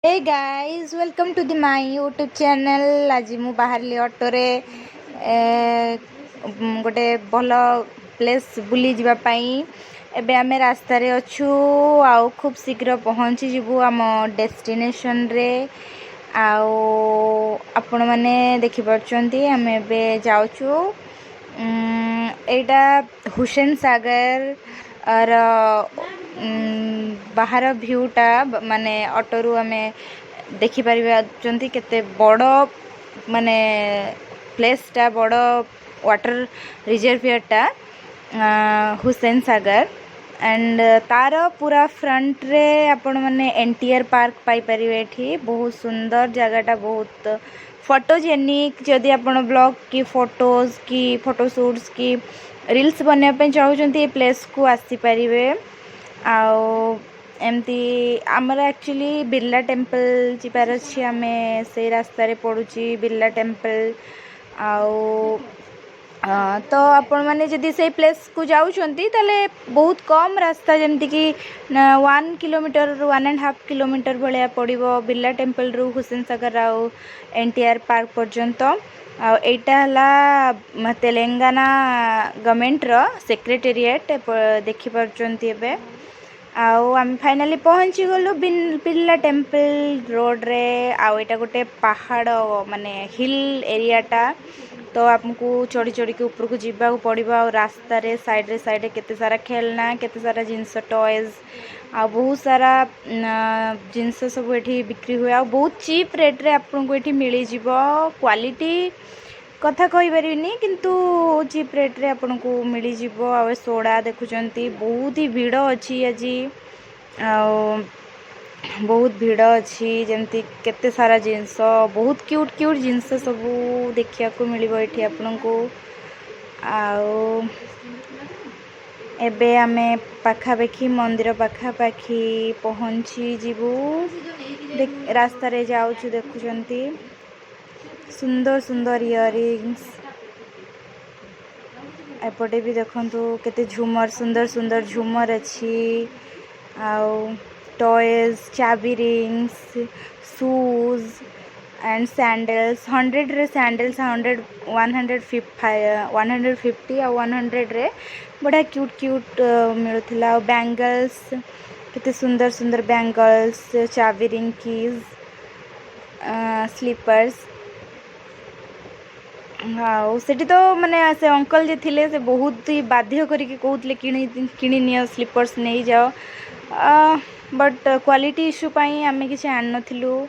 Hey guys welcome to the my YouTube channel. आज मु बाहरली ऑटोरे गोटे भल प्लेस बुली जीवा पाई। एबे आमे रास्ता रे अछु आउ खूब शीघ्र पहुँची जीवु आम डेस्टिनेशन रे। आउ आपण माने देखि परचंती आमे एबे जाउछु एटा हुसैन सागर और बाहर भ्यूटा माने ऑटोरू आमे देखि पारिबा केते बड़ माने प्लेसटा बड़ वाटर रिजर्वियरटा हुसैन सागर एंड तार पूरा फ्रंट रे आपण माने एनटीआर पार्क पाई परिबे। एठी बहुत सुंदर जगहटा, बहुत फोटोजेनिक। जदि आपण ब्लॉग की फोटोज की फोटोशूट्स की रील्स बनने पे चाहते प्लेस को आसी पारिबे। आउ एमती आमर एक्चुअली बिरला टेम्पल जीवार अच्छी आम से रास्तार पड़ुची बिरला टेम्पल। आउ तो आपण मैंने जदि से प्लेस को जाऊँगी ताले बहुत कम रास्ता जमती कि 1 किलोमीटर 1.5 किलोमीटर भाया पड़ो बिरला टेम्पल रु हुसैन सागर आउ एनटीआर पार्क पर्यंत। आईटा है तेलंगाना गवर्नमेंट रो सेक्रेटेरिएट देखिपे। आउ आम फाइनाली पहुँची गलु बिरला टेम्पल रोड रे। आउ एटा गोटे पहाड़ माने हिल एरियाटा, तो आपको चढ़ी चढ़ी के ऊपर को जीवा पड़ो। आ रास्ता रे साइड केते सारा खेलना केते सारा जिनस टॉयज आ बहुत सारा जिनस सब एठी बिक्री हुए। आ बहुत चीप रेट रे आपको एठी मिली जीवो। क्वालिटी कथा कहि परिनी किंतु चीप रेट रे आपको मिली जीवो। आ सोडा देखुचंती बहुत ही भीड़ अछि आज। बहुत भीड़ अच्छी जमती केते सारा जिनस बहुत क्यूट क्यूट जिनस सब देखिया को मिलिबो एठी आपन को। आउ एबे आमे पाखापाखी मंदिर पाखापाखी पहुँची जीवु। रास्ता रे जाउछु देखुचंती सुंदर सुंदर इयरिंग्स। एपटे भी देखंतु केते झुमर सुंदर सुंदर झुमर अच्छी। आउ टॉयज चाबी रिंग्स शूज एंड सैंडल्स 100 रे सैंडल्स 150 और 100 रे बड़ा क्यूट क्यूट मिलुथिला। बैंगल्स केते सुंदर सुंदर बैंगल्स चाबी रिंग कीज स्लीपर्स। हाँ सेठी तो माने से अंकल जे थिले से बहुत ही बाध्य करिके कहउतले किणी नियो स्लीपर्स नहीं जाओ। बट क्वालिटी इश्यू पाई आमे किसी आन नथिलु।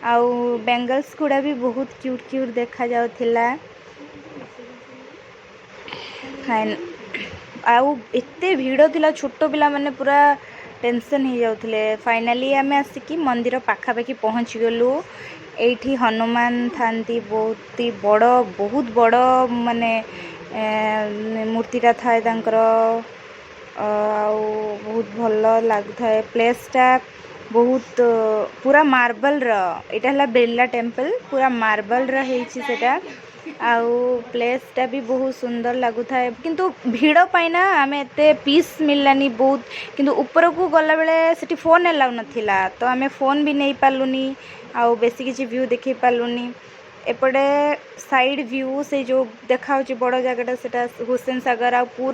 आउ बैंगल्स गुड़ा भी बहुत क्यूट क्यूट देखा जाउथिला। आउ एते भीड़ थिला छोटो पिला माने पूरा टेंशन ही जाउथिले। फाइनली आमे आसिकी मंदिर पाखापाखी पहुँच गलु। एठी हनुमान थांती बहुत ही बड़ माने मूर्तिटा थाए तांकर। बहुत भल लगुए प्लेसटा बहुत पूरा मार्बल एटा है बिरला टेम्पल पूरा मार्बल सेटा। आउ प्लेसटा भी बहुत सुंदर लगुए किंतु भीड़ पाइना आमे एते पीस मिललानी बहुत। किंतु ऊपर को गला बेले सेठी फोन अलाउ नथिला तो आमे फोन भी नहीं पालुनी। आउ बेसी किसी व्यू देखि पालुनी। एपटे साइड व्यू से जो देखा बड़ जगटा सेटा हुसैन सागर आ पूरा